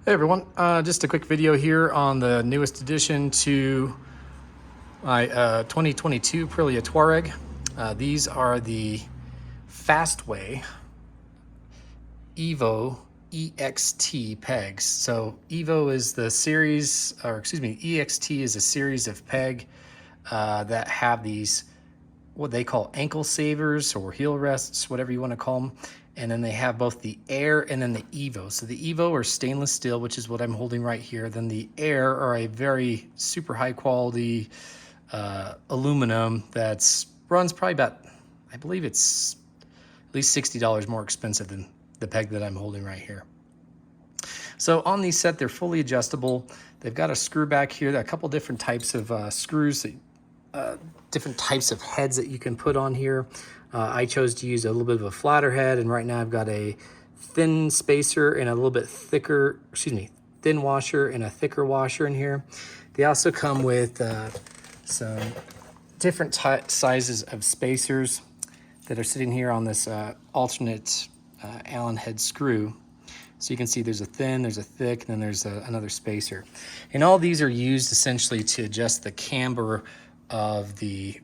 Hey everyone, just a quick video here on the newest addition to my 2022 Aprilia Tuareg. These are the Fastway Evo EXT pegs. So Evo is the series, or excuse me, EXT is a series of peg that have these what they call ankle savers or heel rests, whatever you want to call them. And then they have both the Air and then the Evo. So the Evo are stainless steel, which is what I'm holding right here. Then the Air are a very super high quality aluminum that's runs probably about, I believe it's at least $60 more expensive than the peg that I'm holding right here. So on these set, they're fully adjustable. They've got a screw back here, a couple different types of screws, different types of heads that you can put on here. I chose to use a little bit of a flatter head, and right now I've got a thin spacer and a little bit thicker, thin washer and a thicker washer in here. They also come with some different sizes of spacers that are sitting here on this alternate Allen head screw. So you can see there's a thin, there's a thick, and then there's another spacer. And all these are used essentially to adjust the camber of the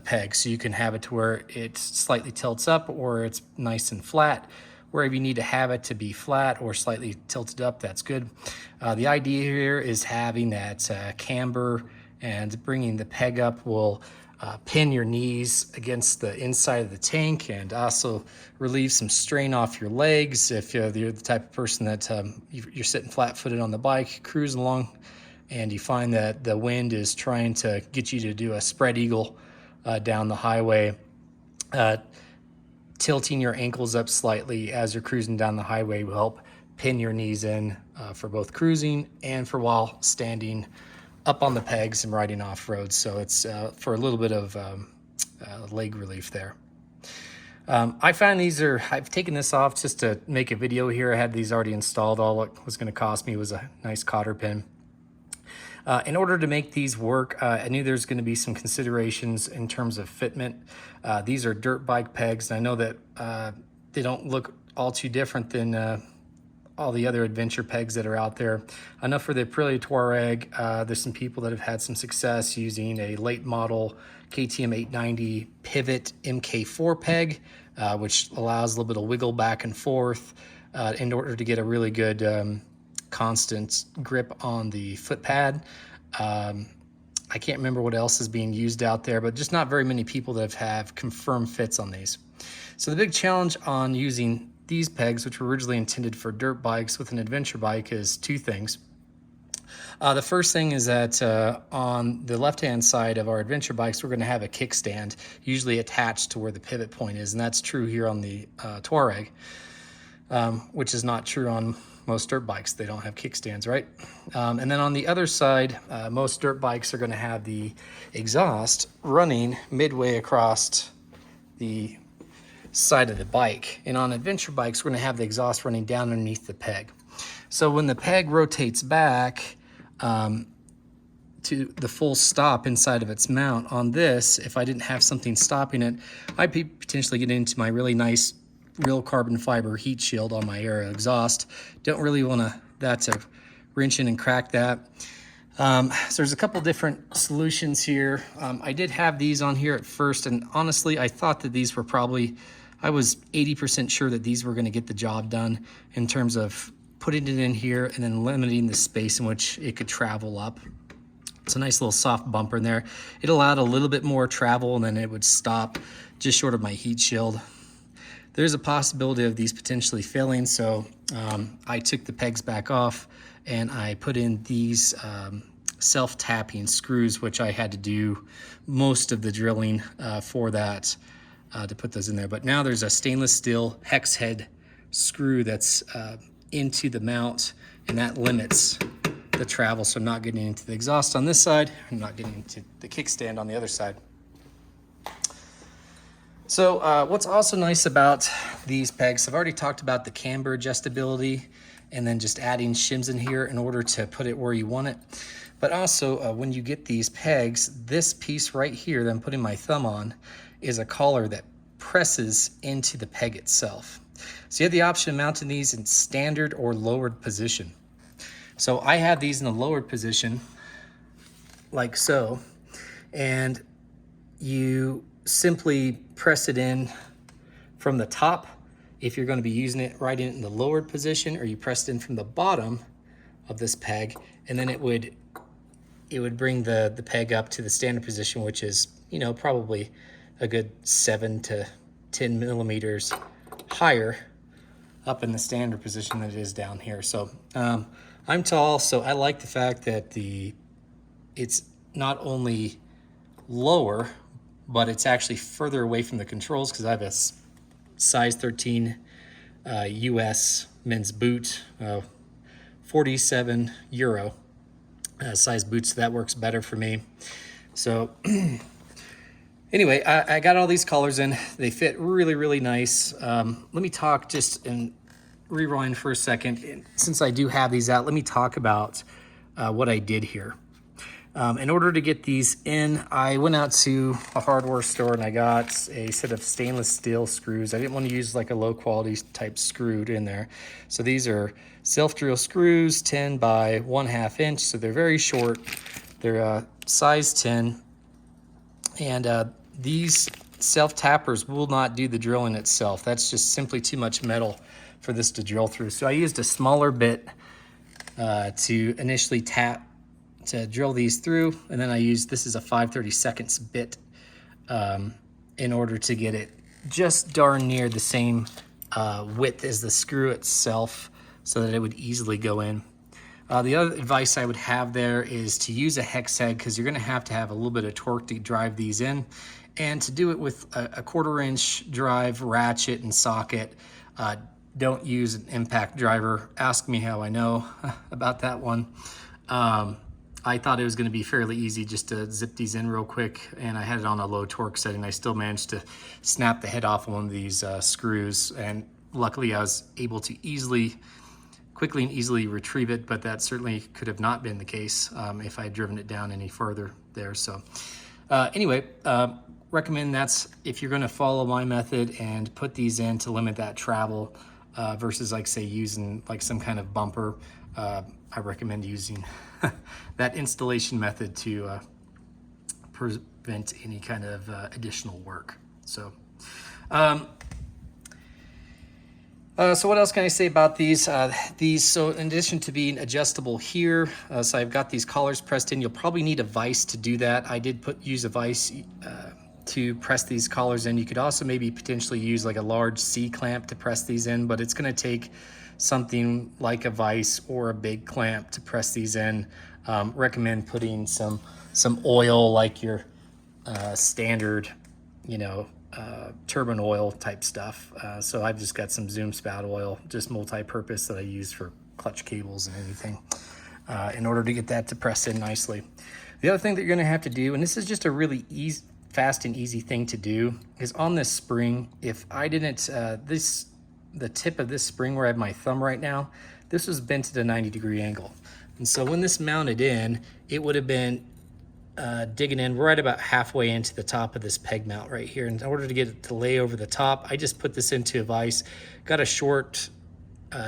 peg. So you can have it to where it slightly tilts up or it's nice and flat. Wherever you need to have it to be flat or slightly tilted up, that's good. The idea here is having that camber and bringing the peg up will pin your knees against the inside of the tank and also relieve some strain off your legs if you're the type of person that you're sitting flat-footed on the bike, cruising along, and you find that the wind is trying to get you to do a spread eagle down the highway. Tilting your ankles up slightly as you're cruising down the highway will help pin your knees in for both cruising and for while standing up on the pegs and riding off road. So it's for a little bit of leg relief there. I find I've taken this off just to make a video here. I had these already installed. All it was going to cost me was a nice cotter pin. In order to make these work, I knew there's going to be some considerations in terms of fitment. These are dirt bike pegs, and I know that they don't look all too different than all the other adventure pegs that are out there. I know for the Aprilia Tuareg, there's some people that have had some success using a late model KTM 890 pivot MK4 peg, which allows a little bit of wiggle back and forth in order to get a really good constant grip on the foot pad. I can't remember what else is being used out there, but just not very many people that have confirmed fits on these. So the big challenge on using these pegs, which were originally intended for dirt bikes with an adventure bike, is two things. The first thing is that on the left-hand side of our adventure bikes, we're going to have a kickstand, usually attached to where the pivot point is, and that's true here on the Tuareg, which is not true on most dirt bikes. They don't have kickstands, right? And then on the other side, most dirt bikes are going to have the exhaust running midway across the side of the bike. And on adventure bikes, we're going to have the exhaust running down underneath the peg. So when the peg rotates back to the full stop inside of its mount on this, if I didn't have something stopping it, I'd be potentially getting into my really nice real carbon fiber heat shield on my air exhaust. Don't really want that to wrench in and crack that. So there's a couple different solutions here. I did have these on here at first, and honestly, I thought that these were I was 80% sure that these were going to get the job done in terms of putting it in here and then limiting the space in which it could travel up. It's a nice little soft bumper in there. It allowed a little bit more travel, and then it would stop just short of my heat shield. There's a possibility of these potentially failing, so I took the pegs back off and I put in these self-tapping screws, which I had to do most of the drilling for that to put those in there. But now there's a stainless steel hex head screw that's into the mount, and that limits the travel, so I'm not getting into the exhaust on this side, I'm not getting into the kickstand on the other side. So what's also nice about these pegs, I've already talked about the camber adjustability and then just adding shims in here in order to put it where you want it. But also when you get these pegs, this piece right here that I'm putting my thumb on is a collar that presses into the peg itself. So you have the option of mounting these in standard or lowered position. So I have these in the lowered position, like so, and you simply press it in from the top if you're going to be using it right in the lowered position, or you press it in from the bottom of this peg, and then it would bring the peg up to the standard position, which is, you know, probably a good 7 to 10 millimeters higher up in the standard position than it is down here. So I'm tall, so I like the fact that it's not only lower, but it's actually further away from the controls, because I have a size 13 US men's boot, 47 euro size boots, so that works better for me. So anyway, I got all these colors in. They fit really, really nice. Let me talk just and rewind for a second. Since I do have these out, let me talk about what I did here. In order to get these in, I went out to a hardware store and I got a set of stainless steel screws. I didn't want to use like a low quality type screw in there. So these are self-drill screws, 10 by 1/2 inch. So they're very short. They're size 10. And these self-tappers will not do the drilling itself. That's just simply too much metal for this to drill through. So I used a smaller bit to initially tap to drill these through, and then I used, this is a 5/32 bit in order to get it just darn near the same width as the screw itself, so that it would easily go in. The other advice I would have there is to use a hex head, because you're going to have a little bit of torque to drive these in, and to do it with a 1/4 inch drive, ratchet, and socket. Don't use an impact driver. Ask me how I know about that one. I thought it was going to be fairly easy just to zip these in real quick, and I had it on a low torque setting. I still managed to snap the head off one of these screws, and luckily I was able to quickly and easily retrieve it, but that certainly could have not been the case if I had driven it down any further there. So anyway, recommend that's if you're going to follow my method and put these in to limit that travel versus, like, say, using like some kind of bumper. I recommend using that installation method to prevent any kind of additional work. So so what else can I say about these? So in addition to being adjustable here, so I've got these collars pressed in. You'll probably need a vise to do that. I did use a vise to press these collars in. You could also maybe potentially use like a large C-clamp to press these in, but it's going to take something like a vise or a big clamp to press these in. Recommend putting some oil, like your standard, you know, turbine oil type stuff. So I've just got some Zoom spout oil, just multi-purpose, that I use for clutch cables and anything, in order to get that to press in nicely. The other thing that you're going to have to do, and this is just a really fast and easy thing to do, is on this spring, if I didn't, the tip of this spring where I have my thumb right now, this was bent at a 90-degree angle. And so when this mounted in, it would have been digging in right about halfway into the top of this peg mount right here. In order to get it to lay over the top, I just put this into a vise, got a short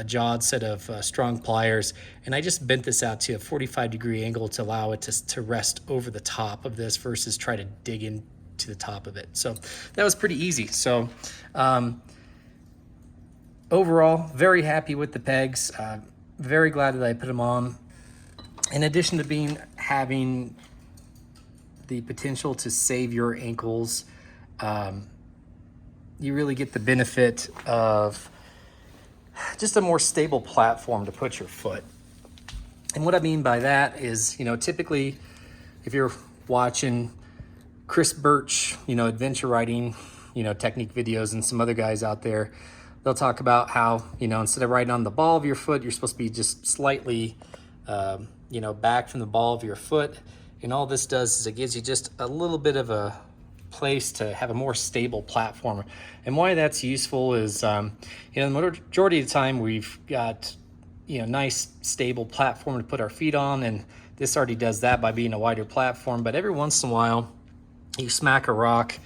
jawed set of strong pliers, and I just bent this out to a 45-degree angle to allow it to rest over the top of this versus try to dig into the top of it. So that was pretty easy. So overall, very happy with the pegs. Very glad that I put them on. In addition to having the potential to save your ankles, you really get the benefit of just a more stable platform to put your foot. And what I mean by that is, you know, typically if you're watching Chris Birch, you know, adventure riding, you know, technique videos, and some other guys out there, they'll talk about how, you know, instead of riding on the ball of your foot, you're supposed to be just slightly, you know, back from the ball of your foot. And all this does is it gives you just a little bit of a place to have a more stable platform. And why that's useful is, you know, the majority of the time we've got, you know, nice stable platform to put our feet on, and this already does that by being a wider platform. But every once in a while, you smack a rock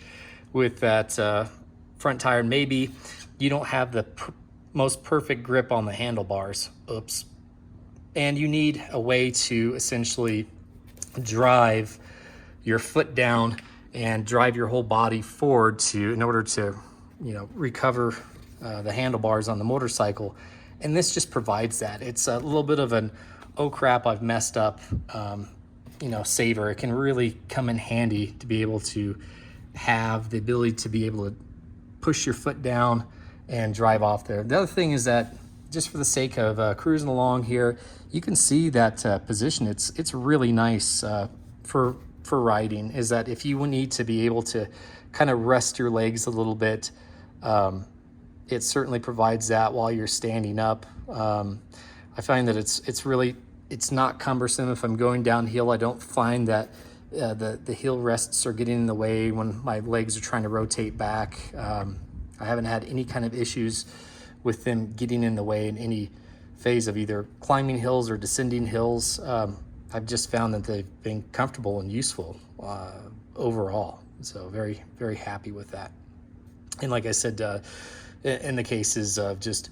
with that front tire, and maybe you don't have the most perfect grip on the handlebars. Oops. And you need a way to essentially drive your foot down and drive your whole body forward in order to, recover the handlebars on the motorcycle. And this just provides that. It's a little bit of an, oh crap, I've messed up, saver. It can really come in handy to be able to have the ability to be able to push your foot down and drive off there. The other thing is that, just for the sake of cruising along here, you can see that position. It's really nice for riding, is that if you need to be able to kind of rest your legs a little bit, it certainly provides that while you're standing up. I find that it's not cumbersome. If I'm going downhill, I don't find that the heel rests are getting in the way when my legs are trying to rotate back. I haven't had any kind of issues with them getting in the way in any phase of either climbing hills or descending hills. I've just found that they've been comfortable and useful overall. So very, very happy with that. And like I said, in the cases of just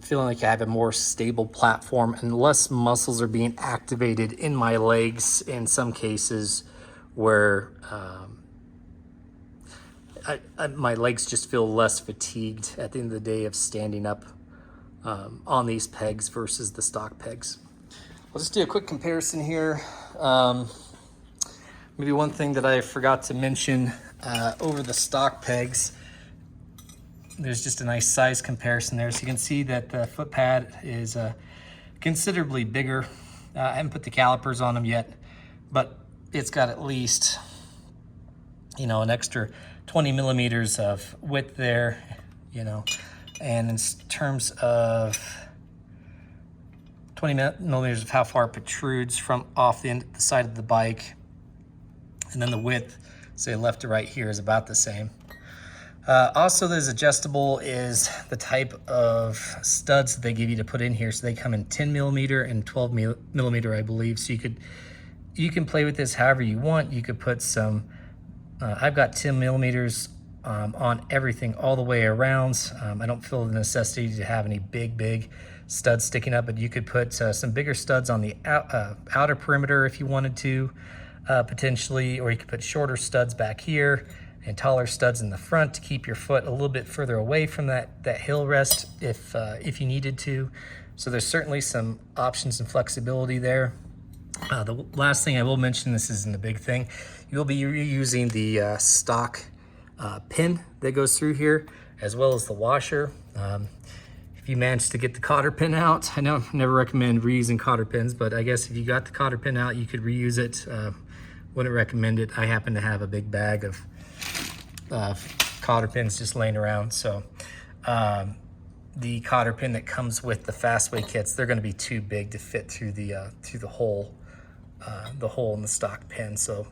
feeling like I have a more stable platform and less muscles are being activated in my legs in some cases where my legs just feel less fatigued at the end of the day of standing up on these pegs versus the stock pegs. I'll just do a quick comparison here. Maybe one thing that I forgot to mention over the stock pegs, there's just a nice size comparison there. So you can see that the foot pad is considerably bigger. I haven't put the calipers on them yet, but it's got at least, an extra 20 millimeters of width there, and in terms of 20 millimeters of how far it protrudes from off the side of the bike. And then the width, say left to right here, is about the same. Also, there's adjustable is the type of studs that they give you to put in here. So they come in 10 millimeter and 12 millimeter, I believe. So you can play with this however you want. You could put some, I've got 10 millimeters on everything all the way around. I don't feel the necessity to have any big studs sticking up, but you could put some bigger studs on the outer perimeter if you wanted to, potentially, or you could put shorter studs back here and taller studs in the front to keep your foot a little bit further away from that heel rest if you needed to. So there's certainly some options and flexibility there. The last thing I will mention, this isn't a big thing, you'll be reusing the stock pin that goes through here, as well as the washer. If you manage to get the cotter pin out, I know I never recommend reusing cotter pins, but I guess if you got the cotter pin out, you could reuse it. Wouldn't recommend it. I happen to have a big bag of cotter pins just laying around. So the cotter pin that comes with the Fastway kits, they're going to be too big to fit through the hole in the stock pin. So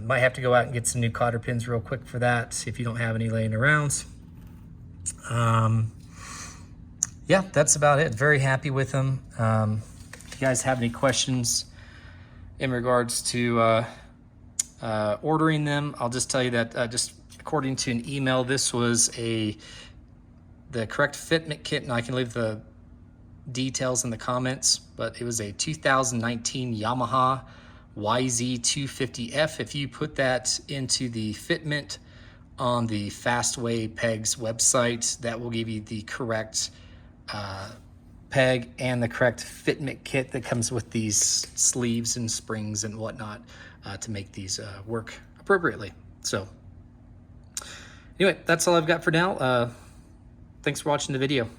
might have to go out and get some new cotter pins real quick for that if you don't have any laying around. Yeah, that's about it. Very happy with them. If you guys have any questions in regards to ordering them, I'll just tell you that just according to an email, this was the correct fitment kit, and I can leave the details in the comments, but it was a 2019 Yamaha YZ250F. If you put that into the fitment on the Fastway Pegs website, that will give you the correct peg and the correct fitment kit that comes with these sleeves and springs and whatnot to make these work appropriately. So anyway, that's all I've got for now. Thanks for watching the video.